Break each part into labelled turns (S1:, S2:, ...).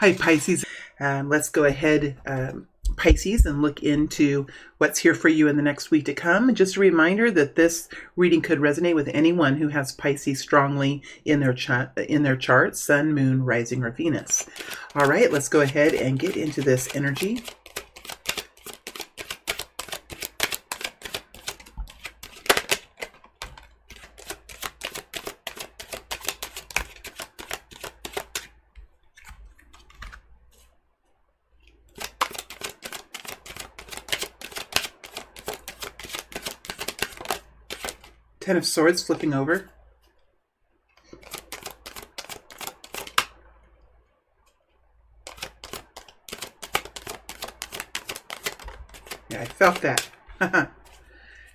S1: Hi, Pisces. Let's go ahead, Pisces, and look into what's here for you in the next week to come. Just a reminder that this reading could resonate with anyone who has Pisces strongly in their chart, Sun, Moon, Rising, or Venus. All right, let's go ahead and get into this energy. Ten of Swords flipping over. Yeah, I felt that.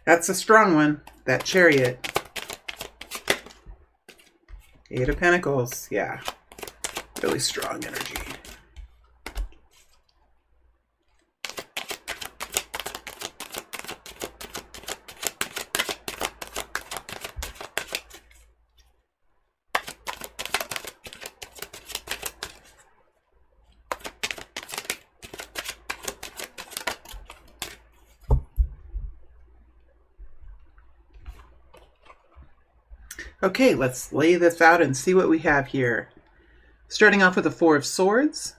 S1: That's a strong one, that Chariot. Eight of Pentacles, yeah. Really strong energy. Okay, let's lay this out and see what we have here. Starting off with the Four of Swords,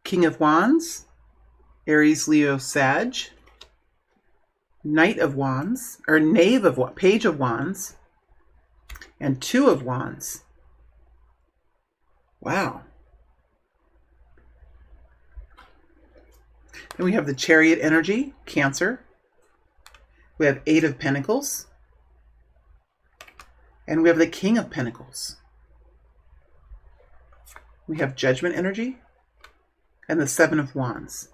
S1: King of Wands, Aries, Leo, Sag, Knight of Wands, or Page of Wands, and Two of Wands. Wow. Then we have the Chariot energy, Cancer. We have Eight of Pentacles. And we have the King of Pentacles. We have Judgment energy and the Seven of Wands.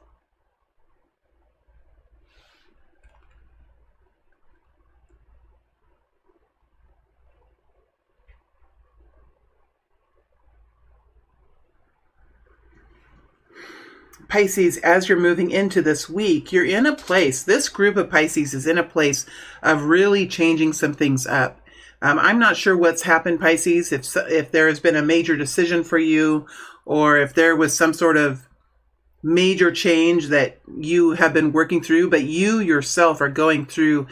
S1: Pisces, as you're moving into this week, you're in a place, this group of Pisces is in a place of really changing some things up. I'm not sure what's happened, Pisces, if there has been a major decision for you, or if there was some sort of major change that you have been working through, but you yourself are going through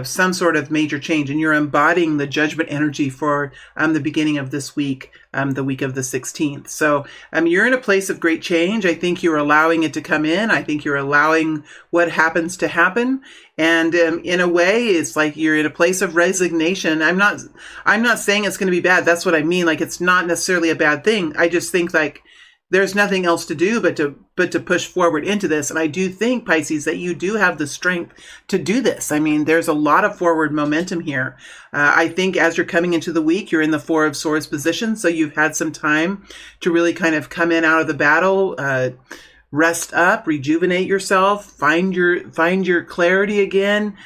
S1: some sort of major change, and you're embodying the Judgment energy for the beginning of this week, the week of the 16th. So you're in a place of great change. I think you're allowing it to come in. I think you're allowing what happens to happen. And in a way, it's like you're in a place of resignation. I'm not saying it's going to be bad. That's what I mean. Like, it's not necessarily a bad thing. I just think like there's nothing else to do but to push forward into this. And I do think, Pisces, that you do have the strength to do this. I mean, there's a lot of forward momentum here. I think as you're coming into the week, you're in the Four of Swords position. So you've had some time to really kind of come in out of the battle, rest up, rejuvenate yourself, find your clarity again,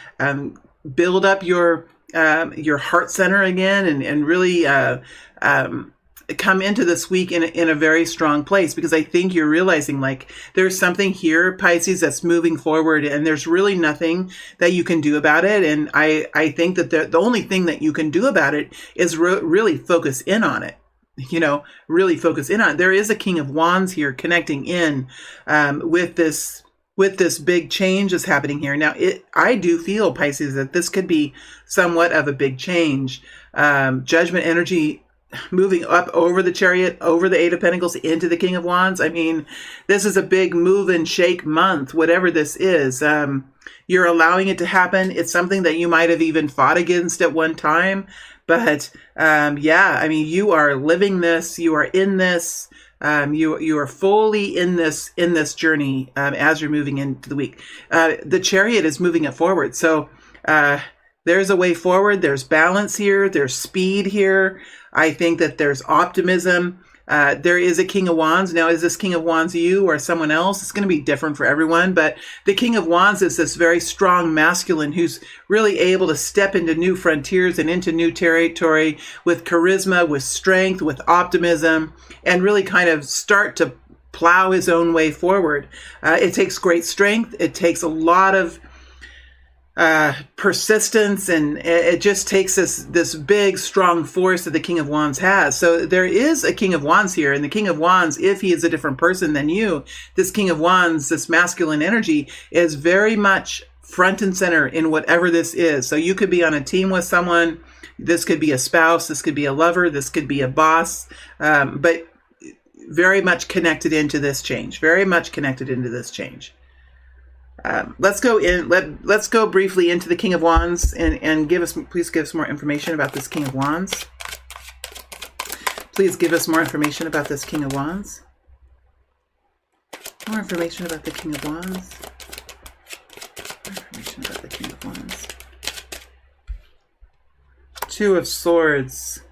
S1: build up your heart center again, and really come into this week in a very strong place, because I think you're realizing like there's something here, Pisces, that's moving forward, and there's really nothing that you can do about it. And I think that the only thing that you can do about it is really focus in on it. Really focus in on it. There is a King of Wands here connecting in with this big change that's happening here. Now, I do feel, Pisces, that this could be somewhat of a big change. Judgment energy moving up over the Chariot, over the Eight of Pentacles, into the King of Wands. I mean, this is a big move and shake month, whatever this is. You're allowing it to happen. It's something that you might have even fought against at one time. But yeah, I mean, you are living this. You are in this. You are fully in this journey as you're moving into the week. The Chariot is moving it forward. So there's a way forward. There's balance here. There's speed here. I think that there's optimism. There is a King of Wands. Now, is this King of Wands you or someone else? It's going to be different for everyone. But the King of Wands is this very strong masculine who's really able to step into new frontiers and into new territory with charisma, with strength, with optimism, and really kind of start to plow his own way forward. It takes great strength. It takes a lot of persistence, and it just takes this big, strong force that the King of Wands has. So there is a King of Wands here, and the King of Wands, if he is a different person than you, this King of Wands, this masculine energy, is very much front and center in whatever this is. So you could be on a team with someone. This could be a spouse. This could be a lover. This could be a boss. But very much connected into this change. Very much connected into this change. Let's go in. Let's go briefly into the King of Wands and please give us more information about this King of Wands. Please give us more information about this King of Wands. More information about the King of Wands. More information about the King of Wands. Two of Swords.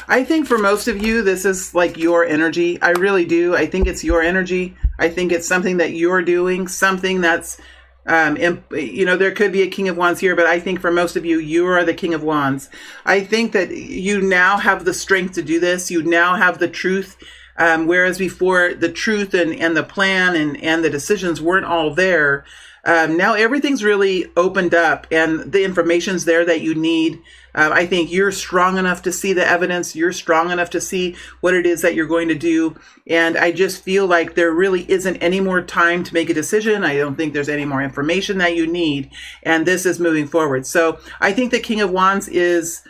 S1: I think for most of you, this is like your energy. I really do. I think it's your energy. I think it's something that you're doing, something that's, there could be a King of Wands here, but I think for most of you, you are the King of Wands. I think that you now have the strength to do this. You now have the truth. Whereas before the truth and the plan and the decisions weren't all there. Now everything's really opened up and the information's there that you need. I think you're strong enough to see the evidence. You're strong enough to see what it is that you're going to do. And I just feel like there really isn't any more time to make a decision. I don't think there's any more information that you need. And this is moving forward. So I think the King of Wands is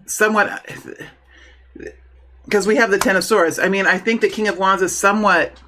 S1: somewhat, because we have the Ten of Swords. I mean, I think the King of Wands is somewhat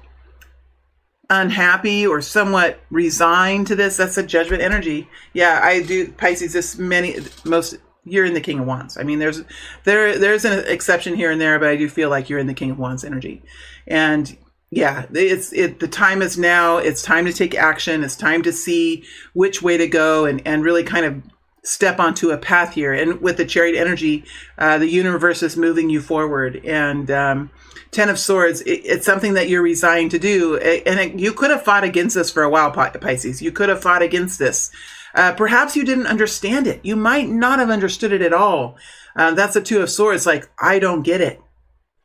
S1: unhappy or somewhat resigned to this. That's a Judgment energy. Yeah, I do, Pisces, you're in the King of Wands. I mean, there's an exception here and there, but I do feel like you're in the King of Wands energy. And yeah, the time is now. It's time to take action. It's time to see which way to go and really kind of step onto a path here. And with the Chariot energy, the universe is moving you forward. And Ten of Swords, it's something that you're resigned to do. And you could have fought against this for a while, Pisces. You could have fought against this. Perhaps you didn't understand it. You might not have understood it at all. That's the Two of Swords. Like, I don't get it.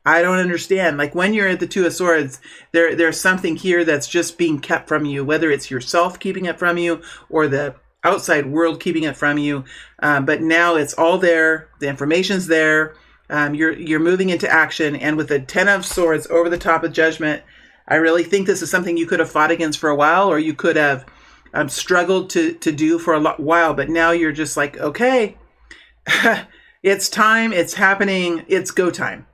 S1: I don't understand. Like when you're at the Two of Swords, there's something here that's just being kept from you, whether it's yourself keeping it from you or the outside world keeping it from you. But now it's all there. The information's there. You're moving into action. And with the Ten of Swords over the top of Judgment, I really think this is something you could have fought against for a while, or you could have struggled to do for a while. But now you're just like, okay, it's time. It's happening. It's go time.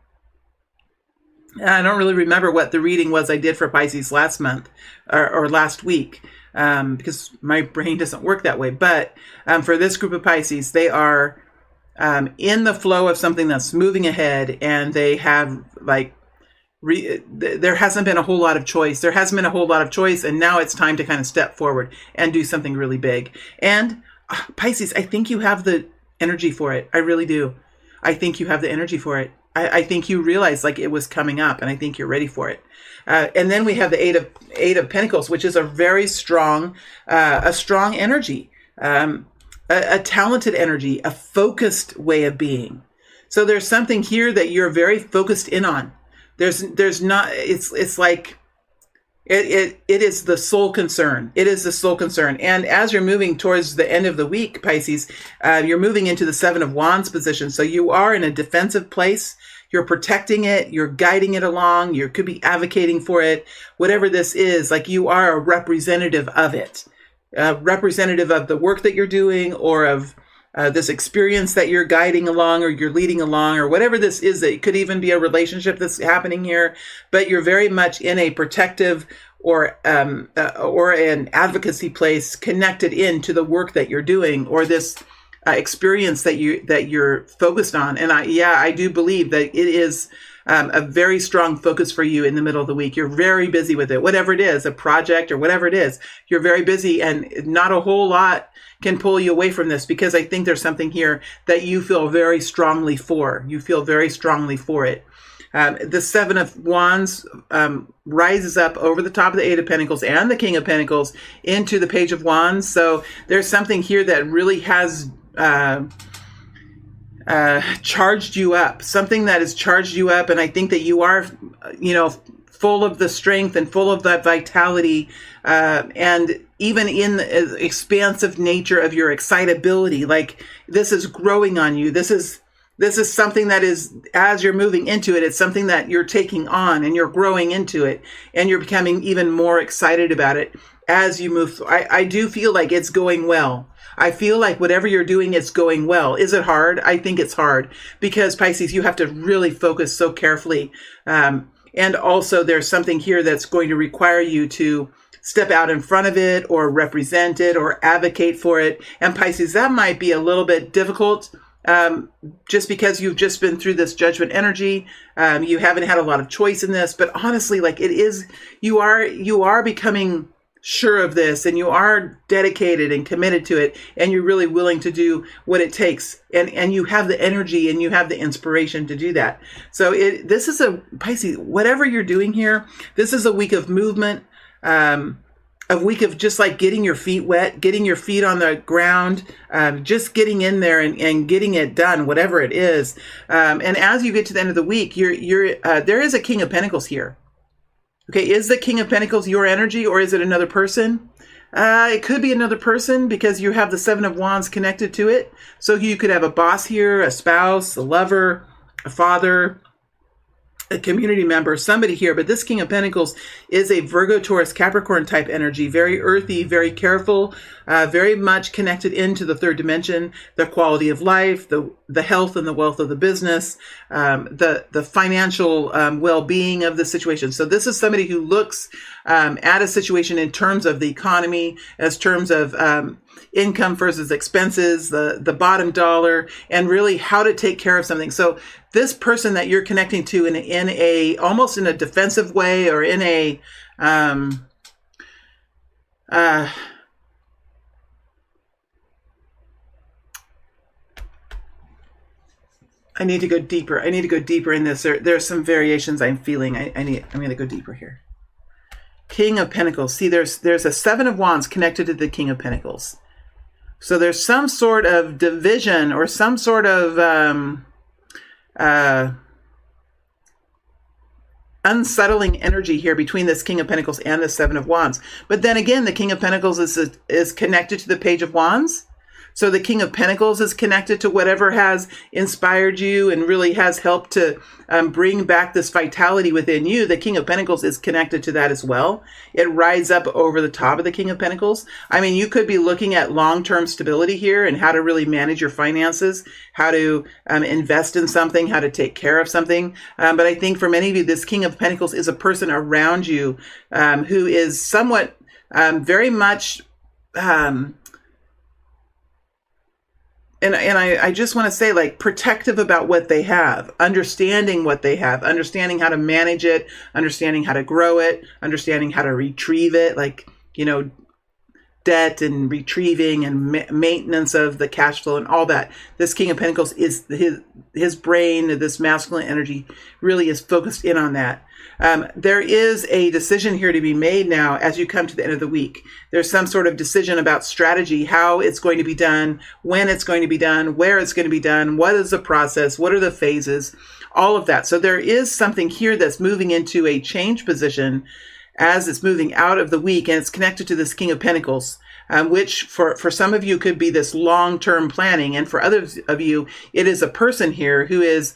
S1: I don't really remember what the reading was I did for Pisces last month or last week. Because my brain doesn't work that way. But for this group of Pisces, they are in the flow of something that's moving ahead, and they have there hasn't been a whole lot of choice. There hasn't been a whole lot of choice, and now it's time to kind of step forward and do something really big. And Pisces, I think you have the energy for it. I really do. I think you have the energy for it. I think you realize like it was coming up, and I think you're ready for it. And then we have the Eight of Pentacles, which is a very strong, strong energy, a talented energy, a focused way of being. So there's something here that you're very focused in on. There's not. It's like it is the sole concern. It is the sole concern. And as you're moving towards the end of the week, Pisces, you're moving into the Seven of Wands position. So you are in a defensive place. You're protecting it. You're guiding it along. You could be advocating for it. Whatever this is, like you are a representative of it, representative of the work that you're doing, or of this experience that you're guiding along, or you're leading along, or whatever this is. It could even be a relationship that's happening here, but you're very much in a protective or an advocacy place, connected into the work that you're doing, or this experience that you're focused on. And I do believe that it is a very strong focus for you in the middle of the week. You're very busy with it, whatever it is, a project or whatever it is. You're very busy, and not a whole lot can pull you away from this, because I think there's something here that you feel very strongly for. You feel very strongly for it. The Seven of Wands rises up over the top of the Eight of Pentacles and the King of Pentacles into the Page of Wands. So there's something here that really has charged you up, something that has charged you up. And I think that you are, full of the strength and full of that vitality, and even in the expansive nature of your excitability. Like, this is growing on you. This is something that is, as you're moving into it, it's something that you're taking on and you're growing into it, and you're becoming even more excited about it as you move. I do feel like it's going well. I feel like whatever you're doing, it's going well. Is it hard? I think it's hard, because Pisces, you have to really focus so carefully. And also there's something here that's going to require you to step out in front of it, or represent it, or advocate for it. And Pisces, that might be a little bit difficult, just because you've just been through this judgment energy. You haven't had a lot of choice in this, but honestly, like, it is, you are becoming sure of this, and you are dedicated and committed to it, and you're really willing to do what it takes, and you have the energy and you have the inspiration to do that. So this is a Pisces, whatever you're doing here, this is a week of movement, a week of just like getting your feet wet, getting your feet on the ground, just getting in there and getting it done, whatever it is. And as you get to the end of the week, there is a King of Pentacles here. Okay, is the King of Pentacles your energy, or is it another person? It could be another person, because you have the Seven of Wands connected to it. So you could have a boss here, a spouse, a lover, a father, a community member, somebody here. But this King of Pentacles is a Virgo, Taurus, Capricorn type energy, very earthy, very careful, very much connected into the third dimension, the quality of life, the health and the wealth of the business, the financial well-being of the situation. So this is somebody who looks at a situation in terms of the economy, as terms of income versus expenses, the bottom dollar, and really how to take care of something. So this person that you're connecting to in a almost in a defensive way, or in a I need to go deeper. I need to go deeper in this. There's some variations I'm feeling. I'm going to go deeper here. King of Pentacles. See, there's a Seven of Wands connected to the King of Pentacles. So there's some sort of division, or some sort of unsettling energy here between this King of Pentacles and the Seven of Wands. But then again, the King of Pentacles is connected to the Page of Wands. So the King of Pentacles is connected to whatever has inspired you and really has helped to bring back this vitality within you. The King of Pentacles is connected to that as well. It rides up over the top of the King of Pentacles. I mean, you could be looking at long-term stability here, and how to really manage your finances, how to invest in something, how to take care of something. But I think for many of you, this King of Pentacles is a person around you who is somewhat very much... And I just want to say, like, protective about what they have, understanding what they have, understanding how to manage it, understanding how to grow it, understanding how to retrieve it, like, debt and retrieving and maintenance of the cash flow and all that. This King of Pentacles is his brain, this masculine energy really is focused in on that. There is a decision here to be made now as you come to the end of the week. There's some sort of decision about strategy, how it's going to be done, when it's going to be done, where it's going to be done, what is the process, what are the phases, all of that. So there is something here that's moving into a change position as it's moving out of the week, and it's connected to this King of Pentacles, which for some of you could be this long-term planning, and for others of you, it is a person here who is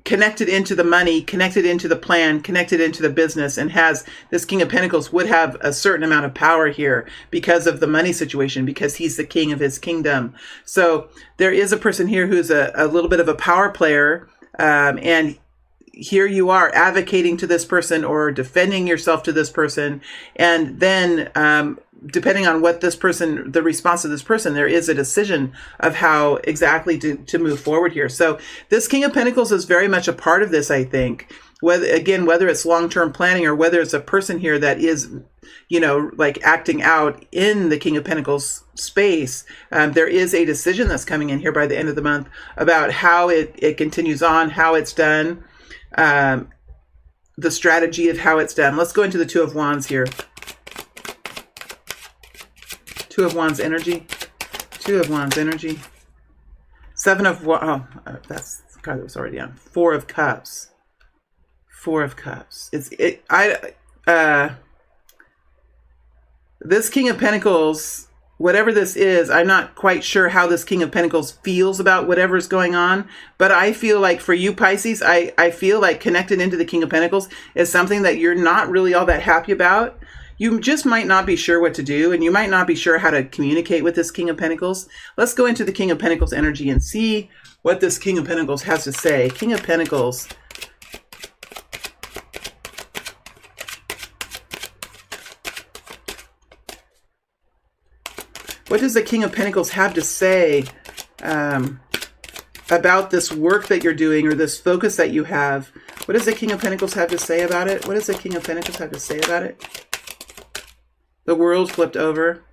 S1: connected into the money, connected into the plan, connected into the business, and has this King of Pentacles would have a certain amount of power here because of the money situation, because he's the king of his kingdom. So there is a person here who's a little bit of a power player, and here you are advocating to this person or defending yourself to this person. And then depending on what this person, the response of this person, there is a decision of how exactly to move forward here. So this King of Pentacles is very much a part of this, I think. Whether it's long-term planning or whether it's a person here that is, like acting out in the King of Pentacles space, there is a decision that's coming in here by the end of the month about how it continues on, how it's done, the strategy of how it's done. Let's go into the Two of Wands here. Two of Wands energy. Two of Wands energy. 7 of, that's the card that was already on. 4 of Cups. 4 of Cups. This King of Pentacles, whatever this is, I'm not quite sure how this King of Pentacles feels about whatever's going on, but I feel like for you Pisces, I feel like connected into the King of Pentacles is something that you're not really all that happy about. You just might not be sure what to do, and you might not be sure how to communicate with this King of Pentacles. Let's go into the King of Pentacles energy and see what this King of Pentacles has to say. King of Pentacles. What does the King of Pentacles have to say about this work that you're doing or this focus that you have? What does the King of Pentacles have to say about it? What does the King of Pentacles have to say about it? The world flipped over.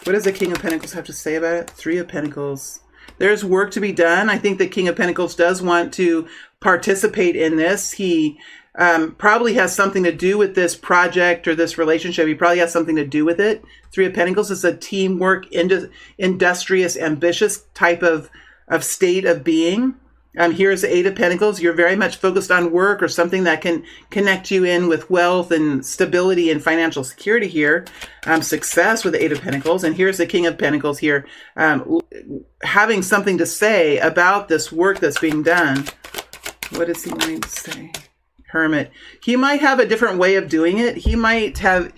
S1: What does the King of Pentacles have to say about it? 3 of Pentacles. There's work to be done. I think the King of Pentacles does want to participate in this. He probably has something to do with this project or this relationship. He probably has something to do with it. 3 of Pentacles is a teamwork, industrious, ambitious type of state of being. Here's the 8 of Pentacles. You're very much focused on work or something that can connect you in with wealth and stability and financial security here. Success with the 8 of Pentacles. And here's the King of Pentacles here. Having something to say about this work that's being done. What does he want to say? Hermit. He might have a different way of doing it. He might have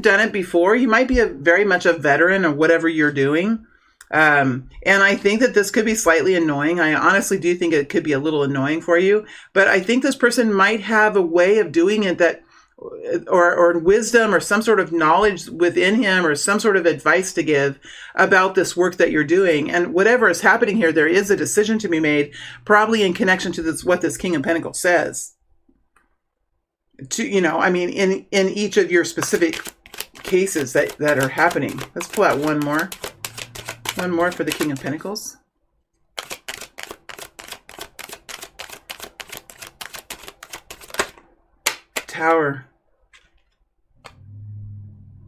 S1: done it before. He might be very much a veteran of whatever you're doing. And I think that this could be slightly annoying. I honestly do think it could be a little annoying for you, but I think this person might have a way of doing it that, or wisdom or some sort of knowledge within him or some sort of advice to give about this work that you're doing. And whatever is happening here, there is a decision to be made, probably in connection to this, what this King of Pentacles says. In each of your specific cases that are happening. Let's pull out one more. One more for the King of Pentacles. Tower.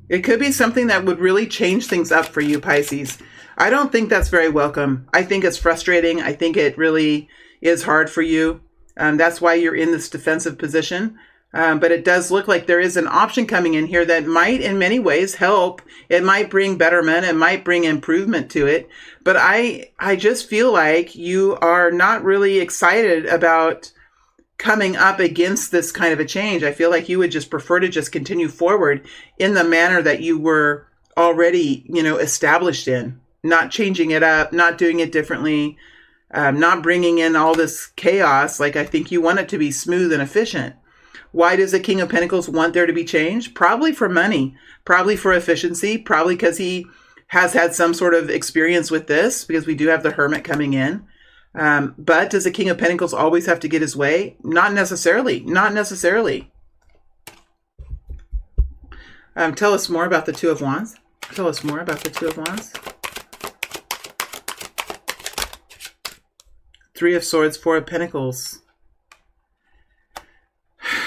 S1: It could be something that would really change things up for you, Pisces. I don't think that's very welcome. I think it's frustrating. I think it really is hard for you. That's why you're in this defensive position. But it does look like there is an option coming in here that might in many ways help. It might bring betterment. It might bring improvement to it. But I just feel like you are not really excited about coming up against this kind of a change. I feel like you would just prefer to just continue forward in the manner that you were already, established in. Not changing it up, not doing it differently, not bringing in all this chaos. Like I think you want it to be smooth and efficient. Why does the King of Pentacles want there to be change? Probably for money, probably for efficiency, probably because he has had some sort of experience with this, because we do have the Hermit coming in. But does the King of Pentacles always have to get his way? Not necessarily. Not necessarily. Tell us more about the Two of Wands. Tell us more about the Two of Wands. 3 of Swords, 4 of Pentacles.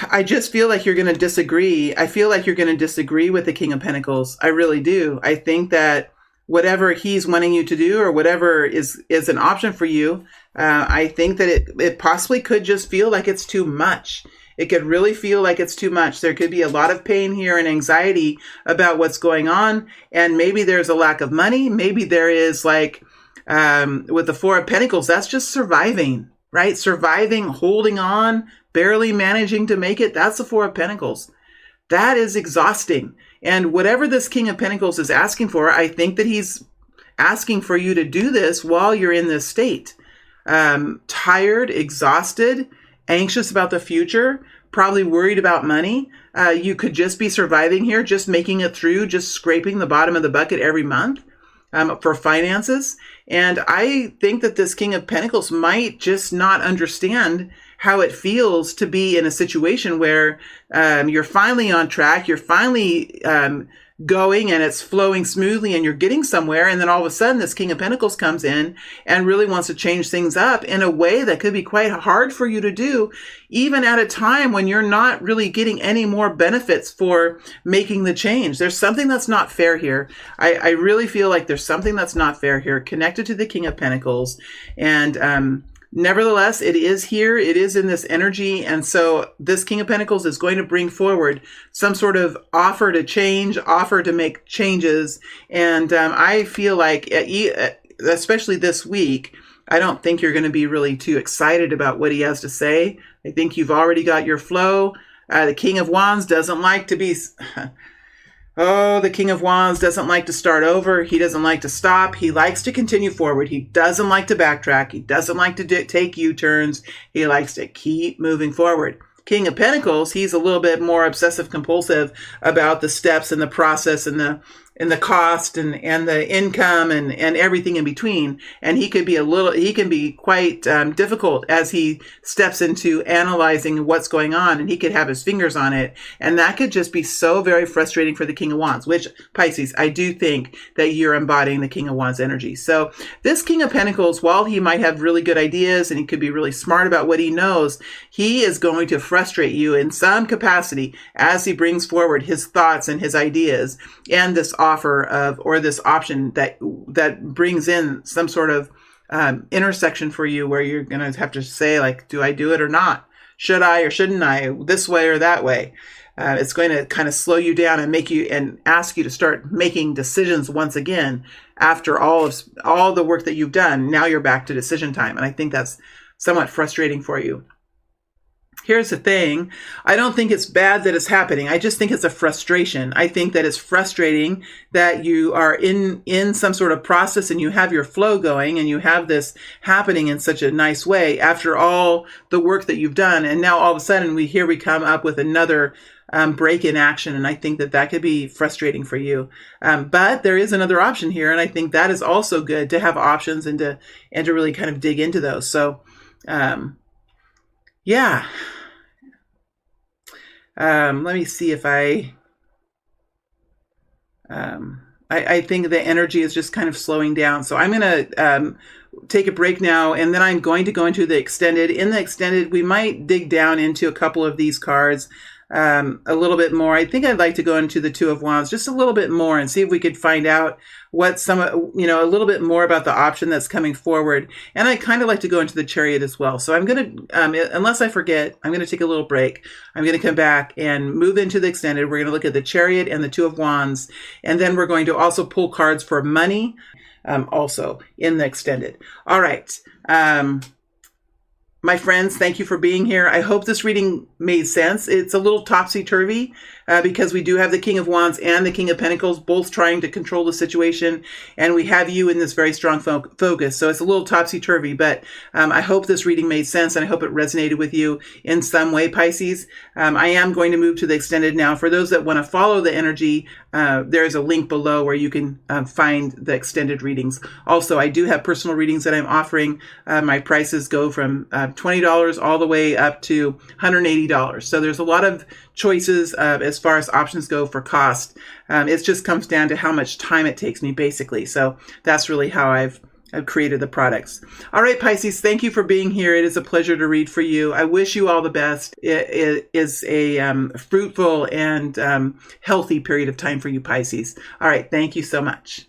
S1: I just feel like you're going to disagree. I feel like you're going to disagree with the King of Pentacles. I really do. I think that whatever he's wanting you to do or whatever is an option for you, I think that it possibly could just feel like it's too much. It could really feel like it's too much. There could be a lot of pain here and anxiety about what's going on. And maybe there's a lack of money. Maybe there is like, with the 4 of Pentacles, that's just surviving, right? Surviving, holding on, barely managing to make it. That's the 4 of Pentacles. That is exhausting. And whatever this King of Pentacles is asking for, I think that he's asking for you to do this while you're in this state. Tired, exhausted, anxious about the future, probably worried about money. You could just be surviving here, just making it through, just scraping the bottom of the bucket every month for finances. And I think that this King of Pentacles might just not understand how it feels to be in a situation where you're finally on track, you're finally going and it's flowing smoothly and you're getting somewhere. And then all of a sudden this King of Pentacles comes in and really wants to change things up in a way that could be quite hard for you to do, even at a time when you're not really getting any more benefits for making the change. There's something that's not fair here. I really feel like there's something that's not fair here connected to the King of Pentacles. And, nevertheless, it is here. It is in this energy. And so this King of Pentacles is going to bring forward some sort of offer to change, offer to make changes. And I feel like, especially this week, I don't think you're going to be really too excited about what he has to say. I think you've already got your flow. The King of Wands doesn't like to be... Oh, the King of Wands doesn't like to start over. He doesn't like to stop. He likes to continue forward. He doesn't like to backtrack. He doesn't like to take U-turns. He likes to keep moving forward. King of Pentacles, he's a little bit more obsessive compulsive about the steps and the process and the cost and the income and everything in between. And he can be quite difficult as he steps into analyzing what's going on, and he could have his fingers on it. And that could just be so very frustrating for the King of Wands, which, Pisces, I do think that you're embodying the King of Wands energy. So this King of Pentacles, while he might have really good ideas and he could be really smart about what he knows, he is going to frustrate you in some capacity as he brings forward his thoughts and his ideas and this offer of, or this option that brings in some sort of intersection for you where you're going to have to say, like, do I do it or not? Should I or shouldn't I? This way or that way? It's going to kind of slow you down and make you and ask you to start making decisions once again after all the work that you've done. Now you're back to decision time. And I think that's somewhat frustrating for you. Here's the thing. I don't think it's bad that it's happening. I just think it's a frustration. I think that it's frustrating that you are in some sort of process and you have your flow going and you have this happening in such a nice way after all the work that you've done. And now all of a sudden we come up with another break in action. And I think that could be frustrating for you. But there is another option here. And I think that is also good to have options and to really kind of dig into those. So, yeah. Let me see if I think the energy is just kind of slowing down. So I'm going to take a break now, and then I'm going to go into the extended. In the extended, we might dig down into a couple of these cards a little bit more. I think I'd like to go into the Two of Wands just a little bit more and see if we could find out what a little bit more about the option that's coming forward. And I kind of like to go into the Chariot as well. So I'm going to, unless I forget, I'm going to take a little break. I'm going to come back and move into the extended. We're going to look at the Chariot and the Two of Wands. And then we're going to also pull cards for money, also in the extended. All right. My friends, thank you for being here. I hope this reading made sense. It's a little topsy-turvy because we do have the King of Wands and the King of Pentacles both trying to control the situation, and we have you in this very strong focus. So it's a little topsy-turvy, but I hope this reading made sense, and I hope it resonated with you in some way, Pisces. I am going to move to the extended now. For those that want to follow the energy, there's a link below where you can find the extended readings. Also, I do have personal readings that I'm offering. My prices go from $20 all the way up to $180. So there's a lot of choices as far as options go for cost. It just comes down to how much time it takes me, basically. So that's really how I've created the products. All right, Pisces, thank you for being here. It is a pleasure to read for you. I wish you all the best. It is a fruitful and healthy period of time for you, Pisces. All right, thank you so much.